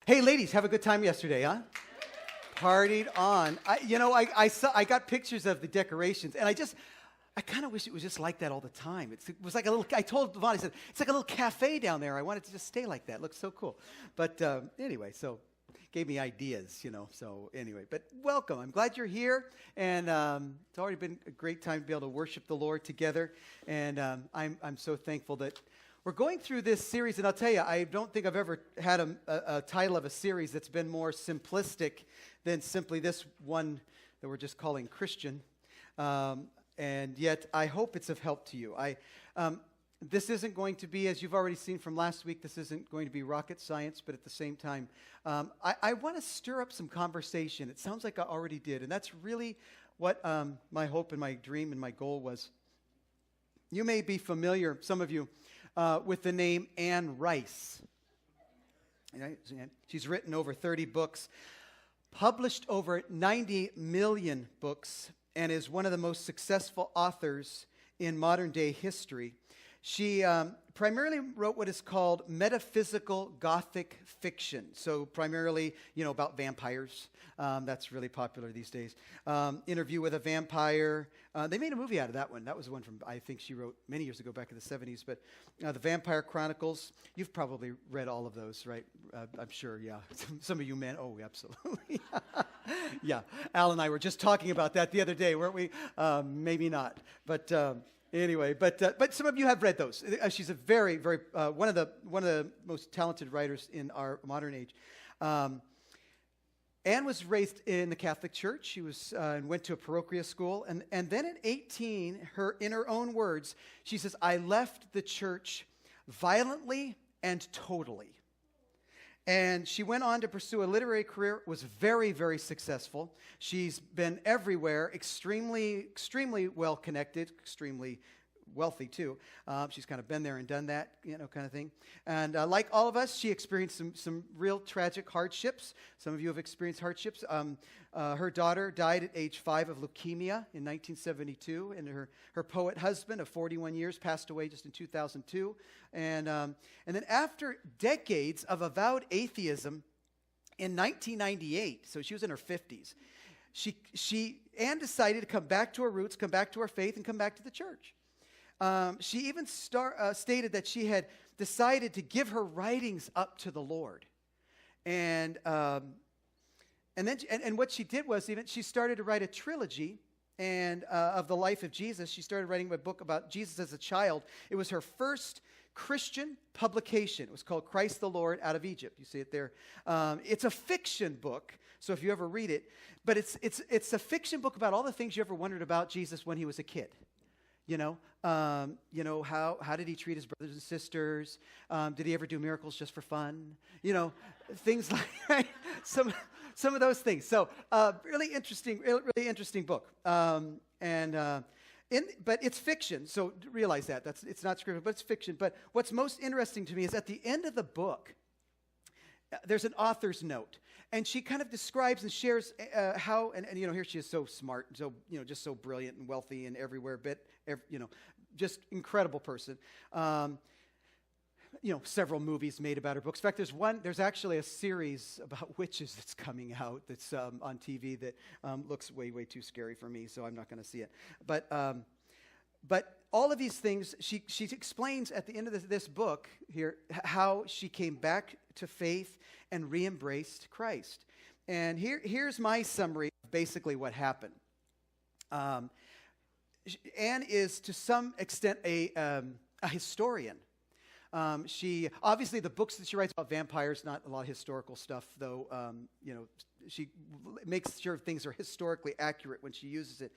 Hey, ladies, have a good time yesterday, huh? Partied on. I got pictures of the decorations, and I kind of wish it was just like that all the time. It was like a little, I told Vaughn, I said, it's like a little cafe down there. I wanted to just stay like that. It looks so cool. But anyway, so gave me ideas, So anyway, but welcome. I'm glad you're here, and it's already been a great time to be able to worship the Lord together, and I'm so thankful that we're going through this series, and I'll tell you, I don't think I've ever had a title of a series that's been more simplistic than simply this one that we're just calling Christian. And yet, I hope it's of help to you. This isn't going to be, as you've already seen from last week, this isn't going to be rocket science, but at the same time, I want to stir up some conversation. It sounds like I already did, and that's really what my hope and my dream and my goal was. You may be familiar, some of you, with the name Anne Rice. She's written over 30 books, published over 90 million books, and is one of the most successful authors in modern day history. She primarily wrote what is called metaphysical Gothic fiction. So primarily, about vampires. That's really popular these days. Interview with a Vampire. They made a movie out of that one. That was one from, I think she wrote many years ago, back in the 70s. But the Vampire Chronicles, you've probably read all of those, right? I'm sure, yeah. Some of you men, oh, absolutely. Yeah, Al and I were just talking about that the other day, weren't we? Maybe not. But anyway, but some of you have read those. She's a very, very one of the most talented writers in our modern age. Anne was raised in the Catholic Church. She went to a parochial school, and then at 18, in her own words, she says, "I left the church violently and totally." And she went on to pursue a literary career, was very, very successful. She's been everywhere, extremely, extremely well-connected, extremely wealthy, too. She's kind of been there and done that, kind of thing. And like all of us, she experienced some real tragic hardships. Some of you have experienced hardships. Her daughter died at age 5 of leukemia in 1972, and her poet husband of 41 years passed away just in 2002. And then after decades of avowed atheism, in 1998, so she was in her 50s, Anne decided to come back to her roots, come back to her faith, and come back to the church. She even stated that she had decided to give her writings up to the Lord. And what she did was she started to write a trilogy of the life of Jesus. She started writing a book about Jesus as a child. It was her first Christian publication. It was called Christ the Lord Out of Egypt. You see it there. It's a fiction book, so if you ever read it, but it's a fiction book about all the things you ever wondered about Jesus when he was a kid. How did he treat his brothers and sisters? Did he ever do miracles just for fun? Things like some of those things. So really interesting book. But it's fiction, so realize that it's not scripted, but it's fiction. But what's most interesting to me is at the end of the book, there's an author's note, and she kind of describes and shares how, and here she is, so smart, so just so brilliant and wealthy and everywhere, just incredible person. Several movies made about her books. In fact, there's actually a series about witches that's coming out that's on TV that looks way, way too scary for me, so I'm not going to see it. But all of these things, she explains at the end of this book here how she came back to faith and re-embraced Christ. And here's my summary of basically what happened. Anne is to some extent a historian. She obviously the books that she writes about vampires, not a lot of historical stuff, though. She makes sure things are historically accurate when she uses it.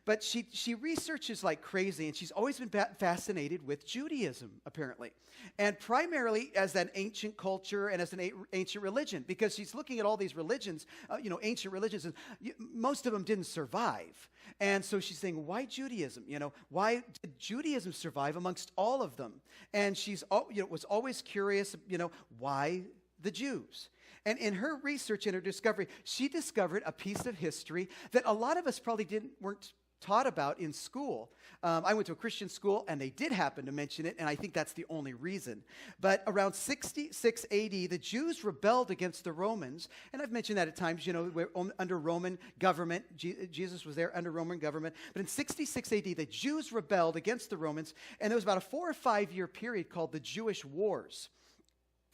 But she researches like crazy, and she's always been fascinated with Judaism, apparently, and primarily as an ancient culture and as an ancient religion, because she's looking at all these religions, ancient religions, and most of them didn't survive. And so she's saying, why Judaism? Why did Judaism survive amongst all of them? And she's was always curious, why the Jews? And in her research and her discovery, she discovered a piece of history that a lot of us probably weren't taught about in school. I went to a Christian school, and they did happen to mention it, and I think that's the only reason. But around 66 AD, the Jews rebelled against the Romans, and I've mentioned that at times, we're under Roman government. Jesus was there under Roman government. But in 66 AD, the Jews rebelled against the Romans, and there was about a 4 or 5 year period called the Jewish Wars.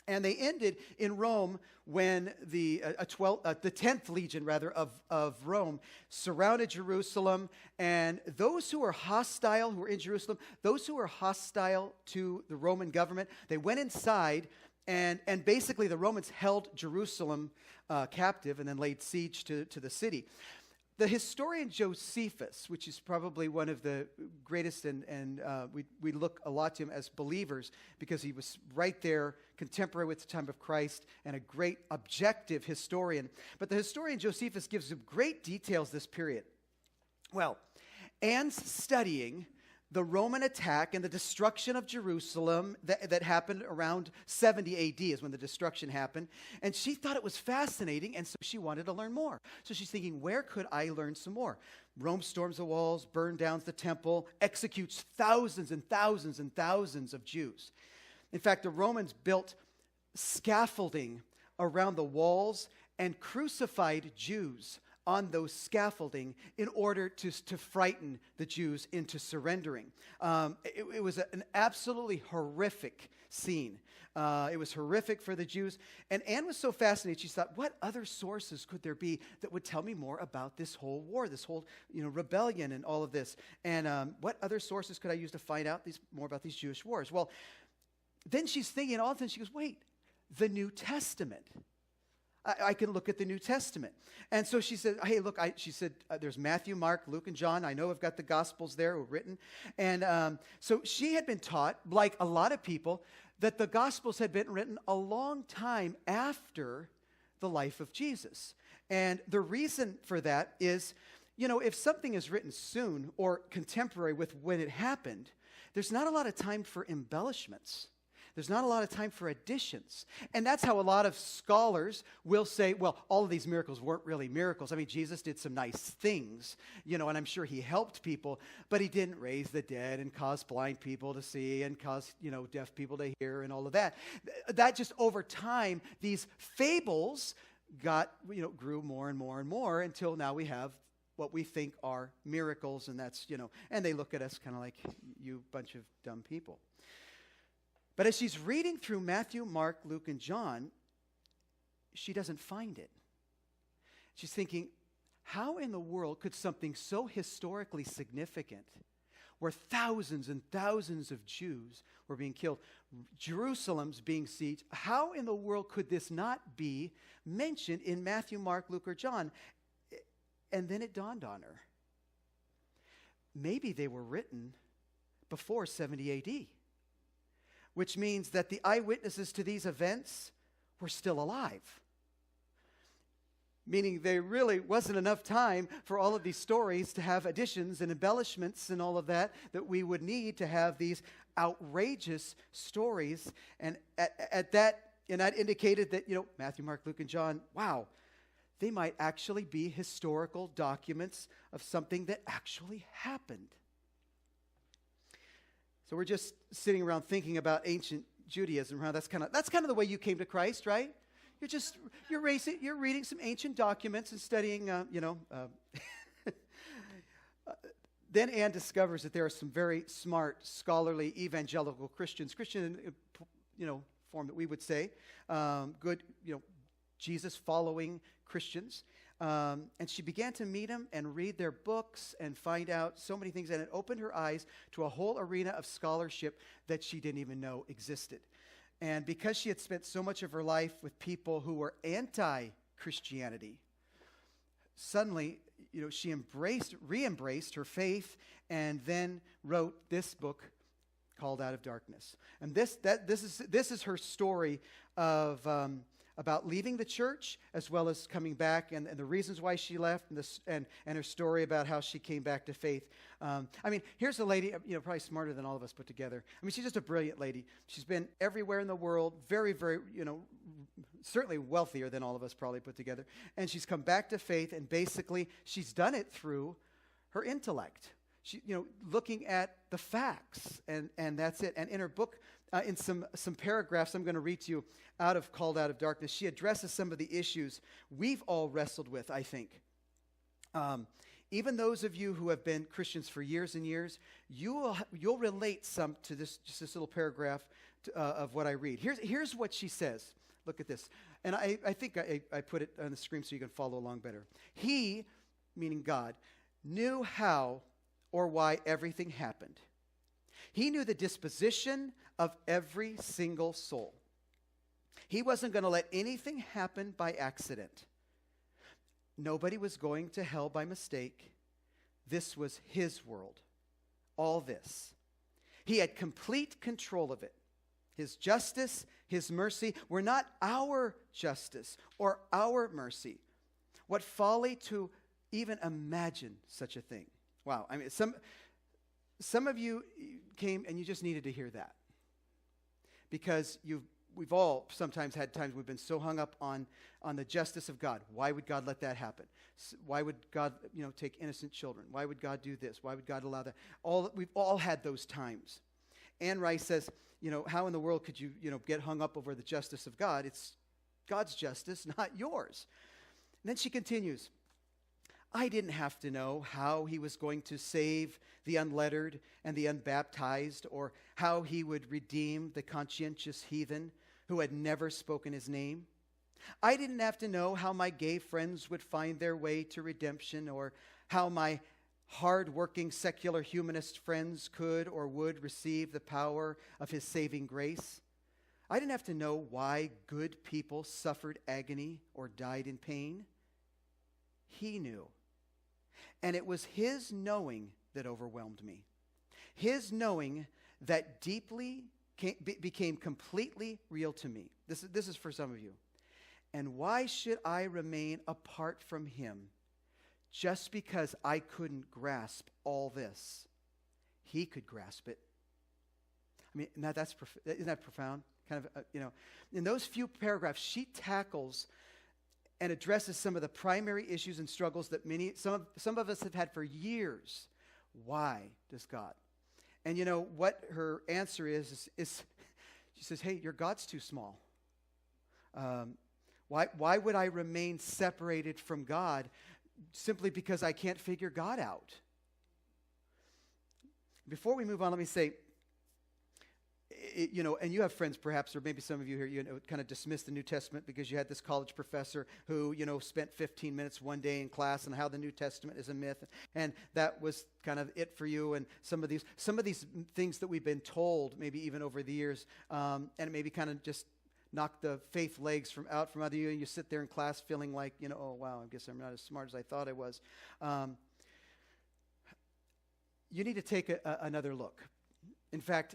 And they ended in Rome when the 10th legion, rather, of Rome surrounded Jerusalem. And those who were hostile, who were in Jerusalem, those who were hostile to the Roman government, they went inside, and basically the Romans held Jerusalem captive and then laid siege to the city. The historian Josephus, which is probably one of the greatest, and we look a lot to him as believers because he was right there, contemporary with the time of Christ, and a great objective historian. But the historian Josephus gives some great details this period. Well, Anne's studying the Roman attack and the destruction of Jerusalem that happened around 70 AD is when the destruction happened. And she thought it was fascinating, and so she wanted to learn more. So she's thinking, where could I learn some more? Rome storms the walls, burns down the temple, executes thousands and thousands and thousands of Jews. In fact, the Romans built scaffolding around the walls and crucified Jews on those scaffolding in order to frighten the Jews into surrendering. It was an absolutely horrific scene. It was horrific for the Jews. And Anne was so fascinated, she thought, what other sources could there be that would tell me more about this whole war, this whole rebellion and all of this? And what other sources could I use to find out more about these Jewish wars? Well, then she's thinking, all of a sudden she goes, wait, the New Testament. I can look at the New Testament. And so she said, hey, look, she said, there's Matthew, Mark, Luke, and John. I know I've got the Gospels there written. And so she had been taught, like a lot of people, that the Gospels had been written a long time after the life of Jesus. And the reason for that is, if something is written soon or contemporary with when it happened, there's not a lot of time for embellishments. There's not a lot of time for additions. And that's how a lot of scholars will say, well, all of these miracles weren't really miracles. I mean, Jesus did some nice things, and I'm sure he helped people, but he didn't raise the dead and cause blind people to see and cause, deaf people to hear and all of that. That just over time, these fables grew more and more and more until now we have what we think are miracles, and that's, and they look at us kind of like, you bunch of dumb people. But as she's reading through Matthew, Mark, Luke, and John, she doesn't find it. She's thinking, how in the world could something so historically significant, where thousands and thousands of Jews were being killed, Jerusalem's being sieged, how in the world could this not be mentioned in Matthew, Mark, Luke, or John? And then it dawned on her. Maybe they were written before 70 AD. Which means that the eyewitnesses to these events were still alive. Meaning there really wasn't enough time for all of these stories to have additions and embellishments and all of that we would need to have these outrageous stories. And that indicated that, Matthew, Mark, Luke, and John, wow, they might actually be historical documents of something that actually happened. So we're just sitting around thinking about ancient Judaism. That's kind of the way you came to Christ, right? You're reading some ancient documents and studying. Then Anne discovers that there are some very smart, scholarly, evangelical Christians, Christian, form that we would say, good, Jesus-following Christians. And she began to meet them and read their books and find out so many things. And it opened her eyes to a whole arena of scholarship that she didn't even know existed. And because she had spent so much of her life with people who were anti-Christianity, suddenly, she re-embraced her faith and then wrote this book called Out of Darkness. And this is her story of about leaving the church as well as coming back and the reasons why she left and her story about how she came back to faith. Here's a lady, probably smarter than all of us put together. She's just a brilliant lady. She's been everywhere in the world, very, very, certainly wealthier than all of us probably put together. And she's come back to faith, and basically she's done it through her intellect. She, looking at the facts, and that's it. And in her book, in some paragraphs I'm going to read to you Called Out of Darkness, she addresses some of the issues we've all wrestled with, I think. Even those of you who have been Christians for years and years, you'll relate some to this little paragraph of what I read. Here's what she says. Look at this. And I think I put it on the screen so you can follow along better. He, meaning God, knew how or why everything happened. He knew the disposition of every single soul. He wasn't going to let anything happen by accident. Nobody was going to hell by mistake. This was his world. All this. He had complete control of it. His justice, his mercy were not our justice or our mercy. What folly to even imagine such a thing. Wow. I mean, some of you came and you just needed to hear that. Because we've all sometimes had times we've been so hung up on the justice of God. Why would God let that happen? Why would God, take innocent children? Why would God do this? Why would God allow that? We've all had those times. Anne Rice says, how in the world could you, get hung up over the justice of God? It's God's justice, not yours. And then she continues, I didn't have to know how he was going to save the unlettered and the unbaptized, or how he would redeem the conscientious heathen who had never spoken his name. I didn't have to know how my gay friends would find their way to redemption, or how my hard-working secular humanist friends could or would receive the power of his saving grace. I didn't have to know why good people suffered agony or died in pain. He knew. And it was his knowing that overwhelmed me. His knowing that became completely real to me. This is for some of you. And why should I remain apart from him just because I couldn't grasp all this? He could grasp it. I mean, isn't that profound? Kind of, in those few paragraphs, she tackles and addresses some of the primary issues and struggles that some of us have had for years. Why does God? And what her answer is she says, hey, your God's too small. Why would I remain separated from God simply because I can't figure God out? Before we move on, let me say, and you have friends perhaps, or maybe some of you here, kind of dismiss the New Testament because you had this college professor who, spent 15 minutes one day in class on how the New Testament is a myth, and that was kind of it for you. And some of these things that we've been told, maybe even over the years, and it maybe kind of just knock the faith legs out from under you, and you sit there in class feeling like, oh wow, I guess I'm not as smart as I thought I was. You need to take another look. In fact,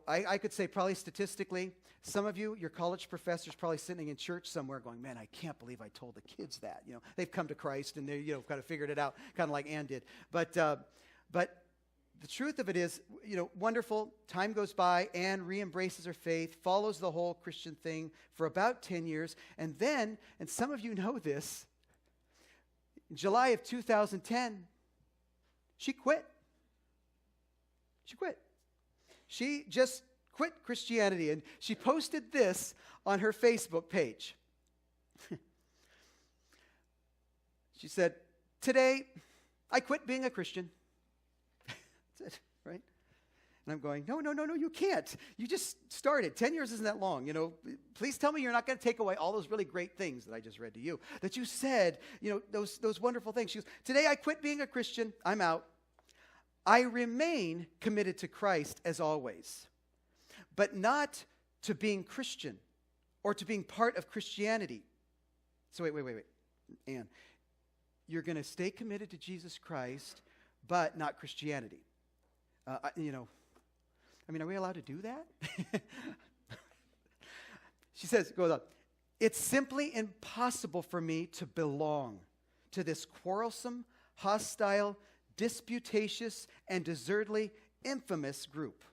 I could say probably statistically, some of you, your college professors probably sitting in church somewhere going, man, I can't believe I told the kids that. They've come to Christ and they, kind of figured it out, kind of like Ann did. But the truth of it is, wonderful. Time goes by. Anne re-embraces her faith, follows the whole Christian thing for about 10 years. And then, and some of you know this, in July of 2010, she quit. She quit. She just quit Christianity, and she posted this on her Facebook page. She said, today, I quit being a Christian. That's it, right? And I'm going, no, you can't. You just started. 10 years isn't that long. Please tell me you're not going to take away all those really great things that I just read to you, that you said, those wonderful things. She goes, today, I quit being a Christian. I'm out. I remain committed to Christ as always, but not to being Christian or to being part of Christianity. So wait. Ann, you're going to stay committed to Jesus Christ, but not Christianity. Are we allowed to do that? She says, goes on, it's simply impossible for me to belong to this quarrelsome, hostile, disputatious, and deservedly infamous group.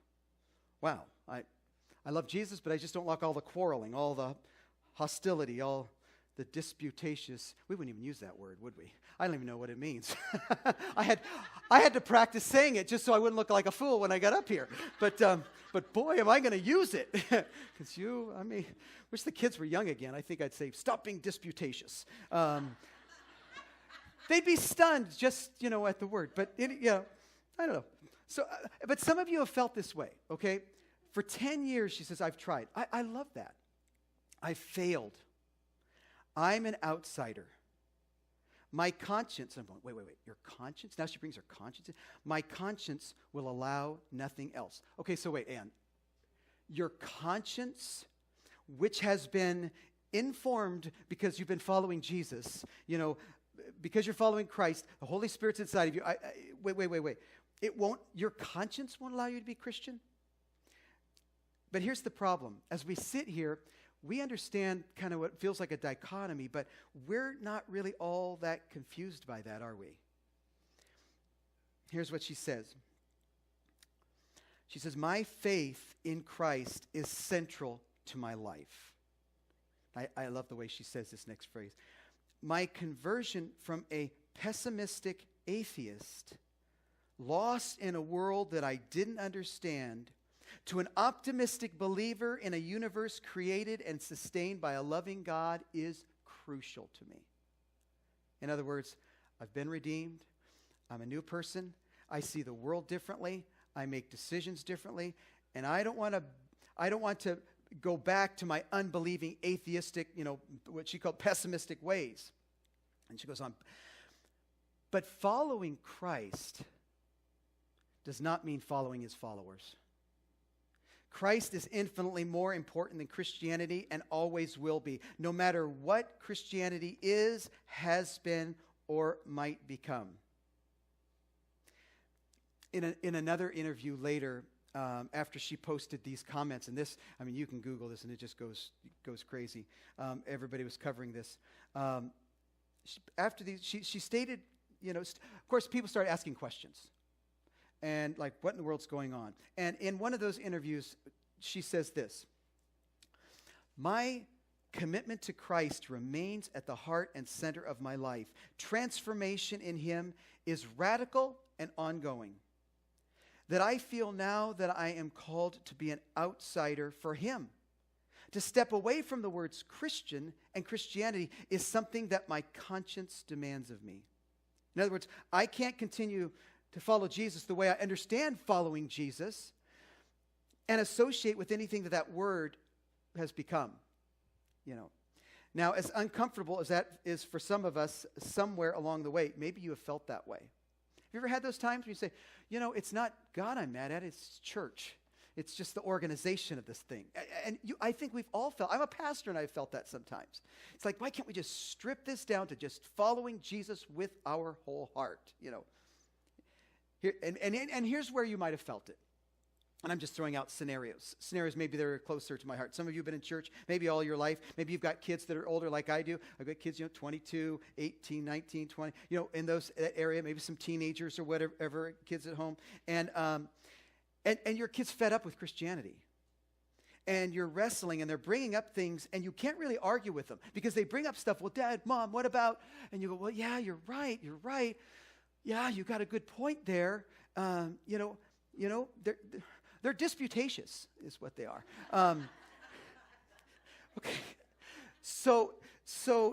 Wow, I love Jesus, but I just don't like all the quarreling, all the hostility, all the disputatious, we wouldn't even use that word, would we? I don't even know what it means. I had to practice saying it just so I wouldn't look like a fool when I got up here. But boy, am I going to use it. Because wish the kids were young again. I think I'd say, stop being disputatious. They'd be stunned just, at the word. But, I don't know. So, but some of you have felt this way, okay? For 10 years, she says, I've tried. I love that. I failed. I'm an outsider. My conscience, I'm going, wait, your conscience? Now she brings her conscience in. My conscience will allow nothing else. Okay, so wait, Ann. Your conscience, which has been informed because you've been following Jesus, because you're following Christ, the Holy Spirit's inside of you. Wait. Your conscience won't allow you to be Christian? But here's the problem. As we sit here, we understand kind of what feels like a dichotomy, but we're not really all that confused by that, are we? Here's what she says. She says, my faith in Christ is central to my life. I love the way she says this next phrase. My conversion from a pessimistic atheist, lost in a world that I didn't understand, to an optimistic believer in a universe created and sustained by a loving God is crucial to me. In other words, I've been redeemed. I'm a new person. I see the world differently. I make decisions differently. And I don't want to go back to my unbelieving, atheistic, what she called pessimistic ways. And she goes on. But following Christ does not mean following his followers. Christ is infinitely more important than Christianity and always will be, no matter what Christianity is, has been, or might become. In another interview later, after she posted these comments, and this, you can Google this and it just goes crazy. Everybody was covering this. After these, she stated, of course, people started asking questions. And like, what in the world's going on? And in one of those interviews, she says this: my commitment to Christ remains at the heart and center of my life. Transformation in him is radical and ongoing. That I feel now that I am called to be an outsider for him. To step away from the words Christian and Christianity is something that my conscience demands of me. In other words, I can't continue to follow Jesus the way I understand following Jesus and associate with anything that word has become, Now, as uncomfortable as that is for some of us somewhere along the way, maybe you have felt that way. Have you ever had those times when you say, it's not God I'm mad at, it's church. It's just the organization of this thing. And I think we've all felt, I'm a pastor and I've felt that sometimes. It's like, why can't we just strip this down to just following Jesus with our whole heart, Here, and here's where you might have felt it. And I'm just throwing out scenarios. Scenarios maybe that are closer to my heart. Some of you have been in church maybe all your life. Maybe you've got kids that are older like I do. I've got kids, 22, 18, 19, 20, in that area, maybe some teenagers or whatever, kids at home. And your kid's fed up with Christianity. And you're wrestling and they're bringing up things and you can't really argue with them because they bring up stuff. Well, Dad, Mom, what about? And you go, well, yeah, you're right. Yeah, you got a good point there. They're disputatious is what they are. Okay. So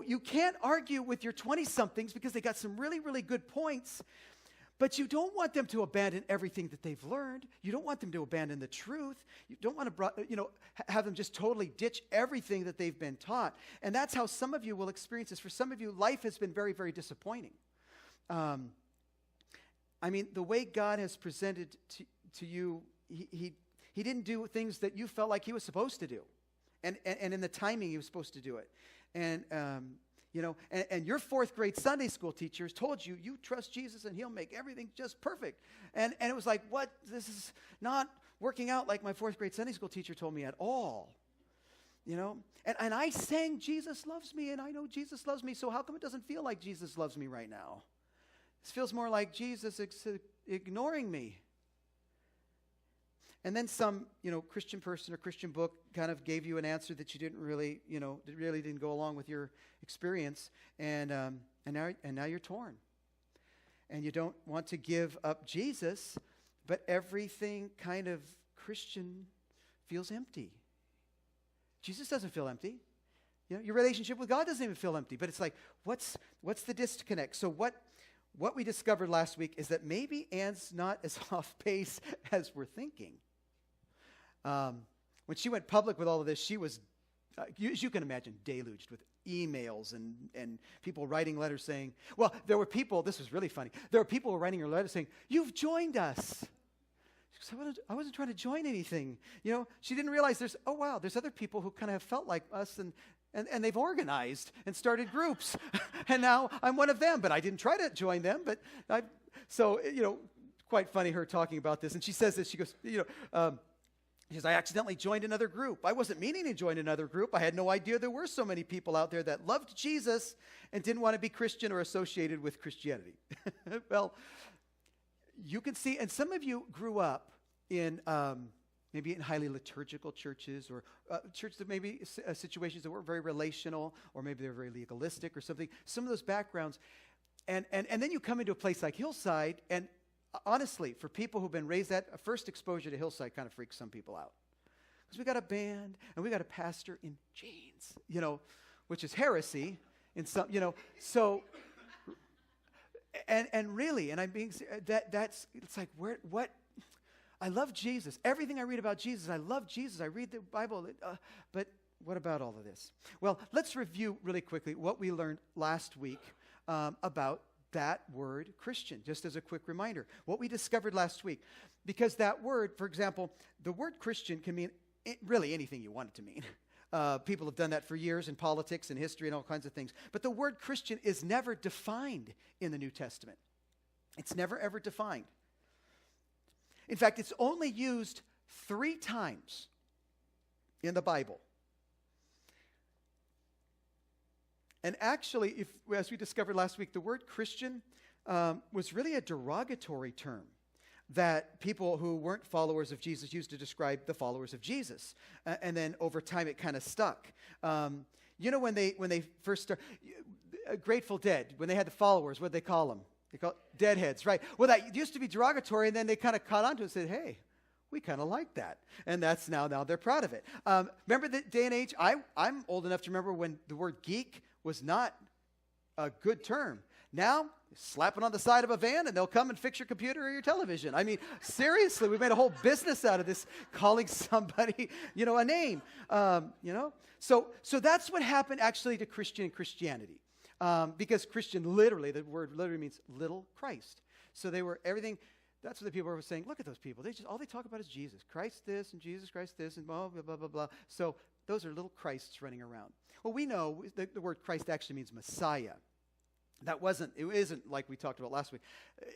you can't argue with your 20-somethings because they got some really, really good points, but you don't want them to abandon everything that they've learned. You don't want them to abandon the truth. You don't want to, have them just totally ditch everything that they've been taught. And that's how some of you will experience this. For some of you, life has been very, very disappointing. The way God has presented to you, he didn't do things that you felt like he was supposed to do. And in the timing he was supposed to do it. And, and your fourth grade Sunday school teachers told you trust Jesus and he'll make everything just perfect. And it was like, what? This is not working out like my fourth grade Sunday school teacher told me at all. And I sang Jesus loves me and I know Jesus loves me, so how come it doesn't feel like Jesus loves me right now? This feels more like Jesus ignoring me. And then some, Christian person or Christian book kind of gave you an answer that you didn't really, that really didn't go along with your experience, and now you're torn. And you don't want to give up Jesus, but everything kind of Christian feels empty. Jesus doesn't feel empty. Your relationship with God doesn't even feel empty. But it's like, what's the disconnect? So what we discovered last week is that maybe Anne's not as off base as we're thinking. When she went public with all of this, she was, as you can imagine, deluged with emails and people writing letters saying, well, there were people, this was really funny, there were people who were writing her letters saying, "You've joined us." She goes, I wasn't trying to join anything. She didn't realize there's other people who kind of have felt like us, and they've organized and started groups. And now I'm one of them, but I didn't try to join them. Quite funny her talking about this. And she says this, she goes, she says, "I accidentally joined another group. I wasn't meaning to join another group. I had no idea there were so many people out there that loved Jesus and didn't want to be Christian or associated with Christianity." Well, you can see, and some of you grew up in maybe in highly liturgical churches, or churches that maybe situations that weren't very relational, or maybe they're very legalistic or something. Some of those backgrounds, and then you come into a place like Hillside, and honestly, for people who've been raised that, a first exposure to Hillside kind of freaks some people out. Because we got a band, and we got a pastor in jeans, which is heresy in some, so, and really, and I'm being, that's, it's like, what? I love Jesus. Everything I read about Jesus, I love Jesus. I read the Bible, but what about all of this? Well, let's review really quickly what we learned last week about that word Christian, just as a quick reminder. What we discovered last week, because that word, for example, the word Christian can mean really anything you want it to mean. People have done that for years in politics and history and all kinds of things. But the word Christian is never defined in the New Testament. It's never, ever defined. In fact, it's only used 3 times in the Bible. And actually, as we discovered last week, the word Christian was really a derogatory term that people who weren't followers of Jesus used to describe the followers of Jesus. And then over time, it kind of stuck. When they first started, Grateful Dead, when they had the followers, what did they call them? They call it deadheads, right? Well, that used to be derogatory, and then they kind of caught on to it and said, "Hey, we kind of like that." And that's now they're proud of it. Remember the day and age? I'm old enough to remember when the word geek was not a good term. Now, slap it on the side of a van, and they'll come and fix your computer or your television. I mean, seriously, we made a whole business out of this, calling somebody, a name. So that's what happened actually to Christianity. Because Christian literally, the word literally means little Christ. So they were everything. That's what the people were saying. Look at those people. All they talk about is Jesus. Christ this and Jesus Christ this and blah, blah, blah, blah, blah. So those are little Christs running around. Well, we know the word Christ actually means Messiah. It isn't like we talked about last week.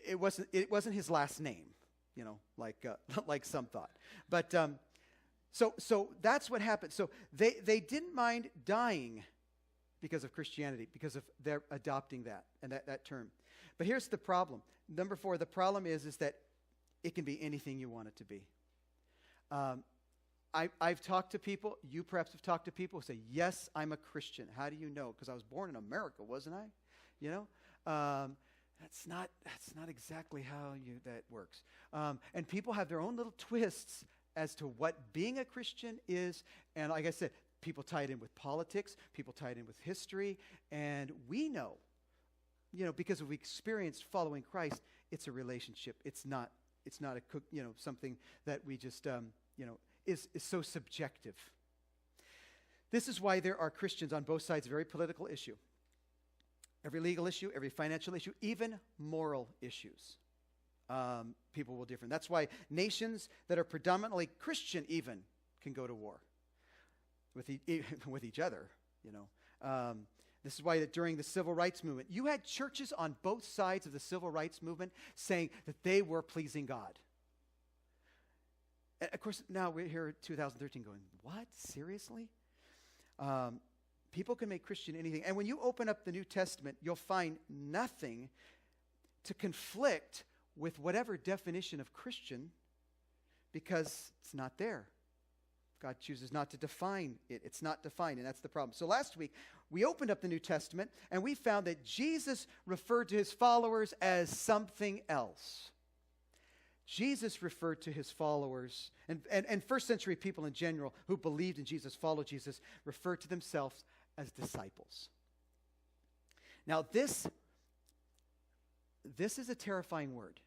It wasn't his last name, like some thought. But so that's what happened. So they didn't mind dying because of Christianity, because of their adopting that and that term. But here's the problem. Number 4, the problem is that it can be anything you want it to be. I've talked to people, you perhaps have talked to people who say, "Yes, I'm a Christian." How do you know? Because I was born in America, wasn't I? That's not exactly how that works. And people have their own little twists as to what being a Christian is. And like I said, people tie it in with politics, people tie it in with history, and we know, because we experienced following Christ, it's a relationship. It's not something that we just, is so subjective. This is why there are Christians on both sides of every political issue, every legal issue, every financial issue, even moral issues. People will differ. That's why nations that are predominantly Christian even can go to war with each other, This is why that during the civil rights movement, you had churches on both sides of the civil rights movement saying that they were pleasing God. And of course, now we're here in 2013 going, what? Seriously? People can make Christian anything. And when you open up the New Testament, you'll find nothing to conflict with whatever definition of Christian because it's not there. God chooses not to define it. It's not defined, and that's the problem. So last week, we opened up the New Testament, and we found that Jesus referred to his followers as something else. Jesus referred to his followers, and first century people in general who believed in Jesus, followed Jesus, referred to themselves as disciples. Now, this is a terrifying word,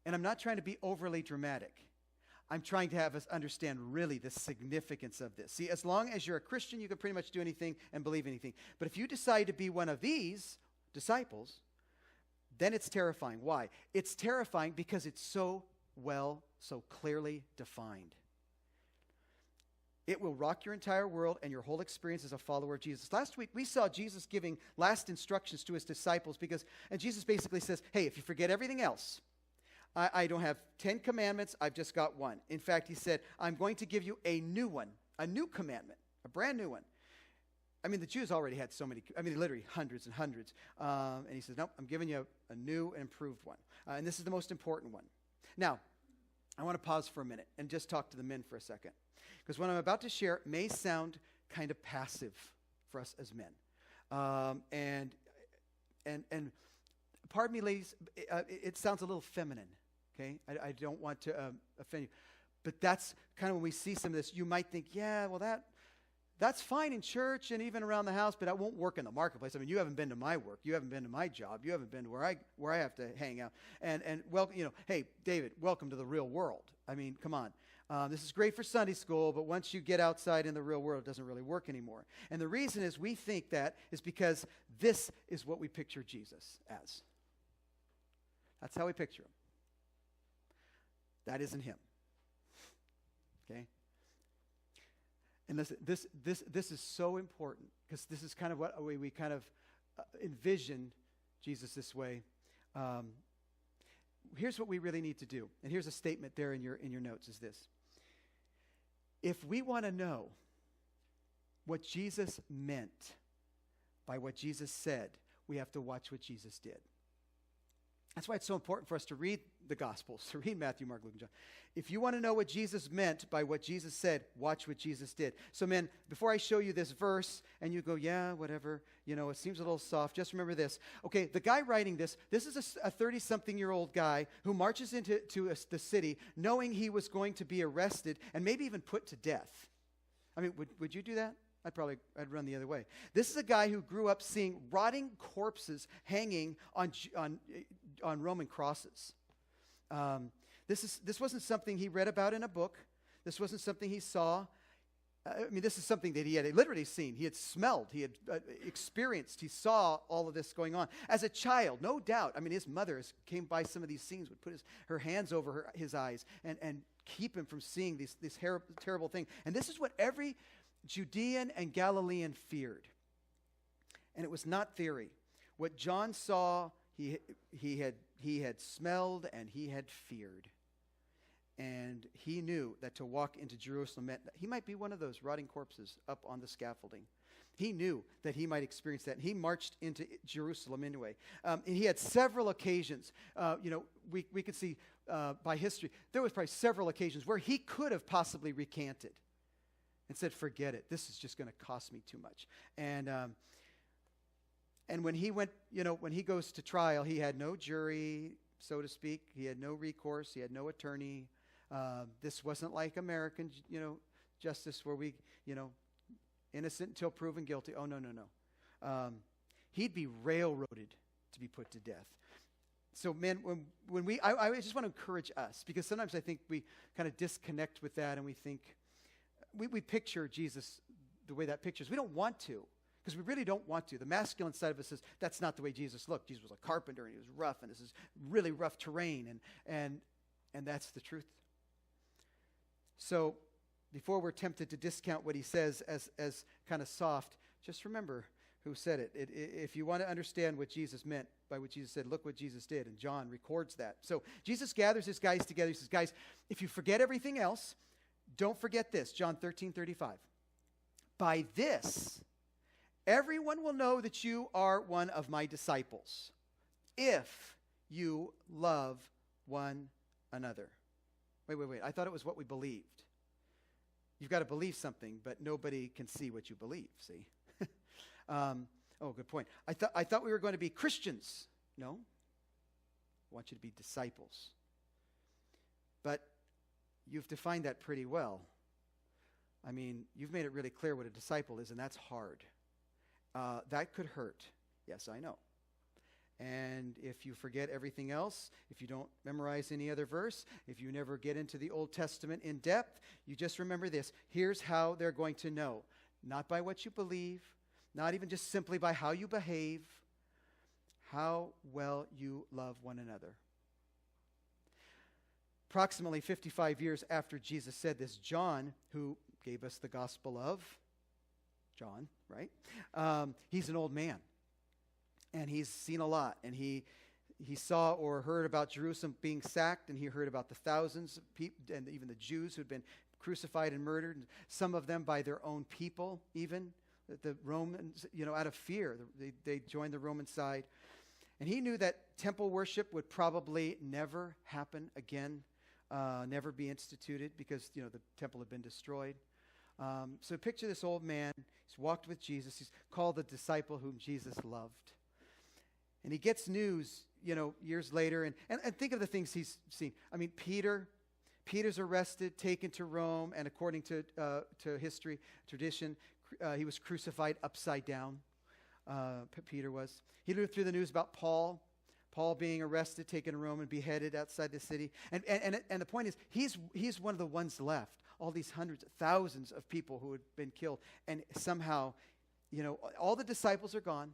and I'm not trying to be overly dramatic. I'm trying to have us understand really the significance of this. See, as long as you're a Christian, you can pretty much do anything and believe anything. But if you decide to be one of these disciples, then it's terrifying. Why? It's terrifying because it's so clearly defined. It will rock your entire world and your whole experience as a follower of Jesus. Last week, we saw Jesus giving last instructions to his disciples and Jesus basically says, hey, if you forget everything else, I don't have 10 commandments, I've just got one. In fact, he said, I'm going to give you a new one, a new commandment, a brand new one. I mean, the Jews already had so many, literally hundreds and hundreds. And he says, nope, I'm giving you a new and improved one. And this is the most important one. Now, I want to pause for a minute and just talk to the men for a second. Because what I'm about to share may sound kind of passive for us as men. And pardon me, ladies, it sounds a little feminine, okay? I don't want to offend you. But that's kind of when we see some of this, you might think, yeah, well, that's fine in church and even around the house, but that won't work in the marketplace. I mean, you haven't been to my work. You haven't been to my job. You haven't been to where I have to hang out. And well, hey, David, welcome to the real world. I mean, come on. This is great for Sunday school, but once you get outside in the real world, it doesn't really work anymore. And the reason is we think that is because this is what we picture Jesus as. That's how we picture him. That isn't him. Okay? And listen, this is so important because this is kind of what we kind of envision Jesus this way. Here's what we really need to do. And here's a statement there in your notes is this. If we want to know what Jesus meant by what Jesus said, we have to watch what Jesus did. That's why it's so important for us to read the Gospels, to read Matthew, Mark, Luke, and John. If you want to know what Jesus meant by what Jesus said, watch what Jesus did. So, men, before I show you this verse, and you go, yeah, whatever, it seems a little soft, just remember this. Okay, the guy writing this is a 30-something-year-old guy who marches into the city knowing he was going to be arrested and maybe even put to death. I mean, would you do that? I'd run the other way. This is a guy who grew up seeing rotting corpses hanging on Roman crosses. This wasn't something he read about in a book. This wasn't something he saw. This is something that he had literally seen. He had smelled. He had experienced. He saw all of this going on. As a child, no doubt. His mother came by some of these scenes, would put her hands over his eyes and keep him from seeing this terrible thing. And this is what every Judean and Galilean feared. And it was not theory. What John saw, he had smelled and he had feared. And he knew that to walk into Jerusalem meant that he might be one of those rotting corpses up on the scaffolding. He knew that he might experience that. And he marched into Jerusalem anyway. And he had several occasions. We could see by history, there was probably several occasions where he could have possibly recanted and said, forget it. This is just going to cost me too much. And when he went, when he goes to trial, he had no jury, so to speak. He had no recourse. He had no attorney. This wasn't like American, justice where we, innocent until proven guilty. Oh, no. He'd be railroaded to be put to death. So, man, I just want to encourage us, because sometimes I think we kind of disconnect with that and we think, we picture Jesus the way that pictures. We don't want to, because we really don't want to. The masculine side of us says, that's not the way Jesus looked. Jesus was a carpenter, and he was rough, and this is really rough terrain, and that's the truth. So, before we're tempted to discount what he says as kind of soft, just remember who said it. If you want to understand what Jesus meant by what Jesus said, look what Jesus did, and John records that. So, Jesus gathers his guys together. He says, guys, if you forget everything else, don't forget this, John 13:35. By this, everyone will know that you are one of my disciples, if you love one another. Wait. I thought it was what we believed. You've got to believe something, but nobody can see what you believe, see? Good point. I thought we were going to be Christians. No. I want you to be disciples. But you've defined that pretty well. I mean, you've made it really clear what a disciple is, and that's hard. That could hurt. Yes, I know. And if you forget everything else, if you don't memorize any other verse, if you never get into the Old Testament in depth, you just remember this. Here's how they're going to know. Not by what you believe, not even just simply by how you behave, how well you love one another. Approximately 55 years after Jesus said this, John, who gave us the Gospel of John, right? He's an old man. And he's seen a lot, and he saw or heard about Jerusalem being sacked, and he heard about the thousands of people, and even the Jews who'd been crucified and murdered, and some of them by their own people even. The Romans, out of fear, they joined the Roman side. And he knew that temple worship would probably never happen again, never be instituted, because, the temple had been destroyed. So picture this old man. He's walked with Jesus. He's called the disciple whom Jesus loved. And he gets news, years later, and think of the things he's seen. I mean, Peter's arrested, taken to Rome, and according to history, tradition, he was crucified upside down. Peter was. He lived through the news about Paul being arrested, taken to Rome, and beheaded outside the city. And the point is, he's one of the ones left. All these hundreds, thousands of people who had been killed, and somehow, all the disciples are gone.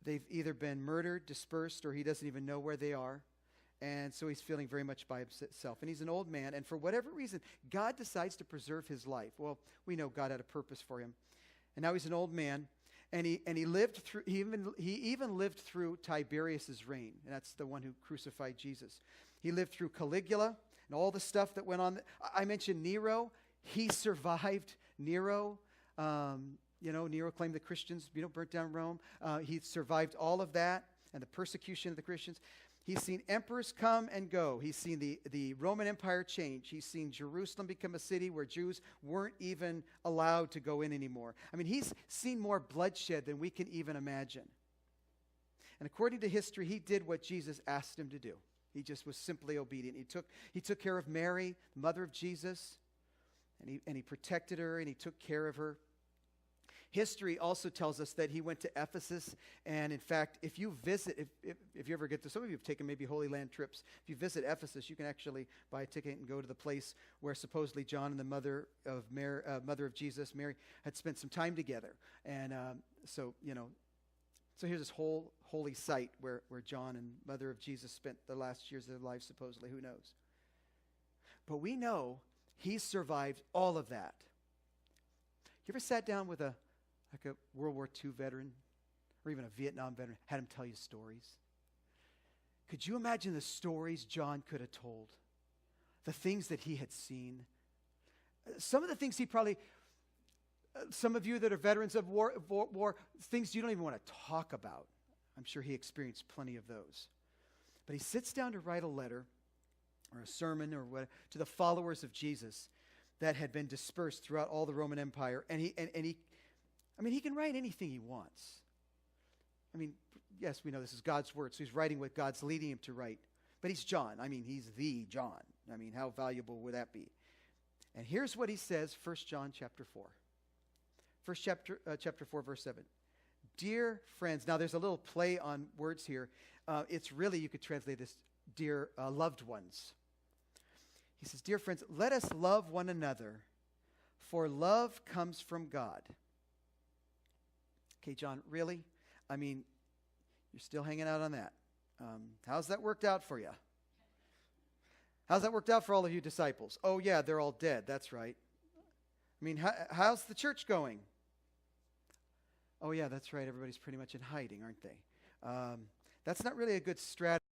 They've either been murdered, dispersed, or he doesn't even know where they are. And so he's feeling very much by himself. And he's an old man, and for whatever reason, God decides to preserve his life. Well, we know God had a purpose for him. And now he's an old man, and he lived through. He even lived through Tiberius's reign, and that's the one who crucified Jesus. He lived through Caligula and all the stuff that went on. I mentioned Nero. He survived Nero. Nero claimed the Christians, burnt down Rome. He survived all of that and the persecution of the Christians. He's seen emperors come and go. He's seen the Roman Empire change. He's seen Jerusalem become a city where Jews weren't even allowed to go in anymore. I mean, he's seen more bloodshed than we can even imagine. And according to history, he did what Jesus asked him to do. He just was simply obedient. He took care of Mary, the mother of Jesus, and he protected her, and he took care of her. History also tells us that he went to Ephesus, and in fact, if you visit, if you ever get to, some of you have taken maybe Holy Land trips, if you visit Ephesus, you can actually buy a ticket and go to the place where supposedly John and the mother of Jesus, Mary, had spent some time together. And so here's this whole holy site where John and mother of Jesus spent the last years of their lives, supposedly, who knows. But we know he survived all of that. You ever sat down with a World War II veteran or even a Vietnam veteran, had him tell you stories? Could you imagine the stories John could have told? The things that he had seen? Some of the things he probably, some of you that are veterans of war, things you don't even want to talk about. I'm sure he experienced plenty of those. But he sits down to write a letter or a sermon or what to the followers of Jesus that had been dispersed throughout all the Roman Empire. And he can write anything he wants. I mean, yes, we know this is God's word, so he's writing what God's leading him to write. But he's John. I mean, he's the John. I mean, how valuable would that be? And here's what he says, 1 John chapter 4. Chapter 4, verse 7. Dear friends, now there's a little play on words here. It's really, you could translate this, dear loved ones. He says, dear friends, let us love one another, for love comes from God. Okay, John, really? I mean, you're still hanging out on that. How's that worked out for you? How's that worked out for all of you disciples? Oh, yeah, they're all dead. That's right. I mean, how's the church going? Oh, yeah, that's right. Everybody's pretty much in hiding, aren't they? That's not really a good strategy.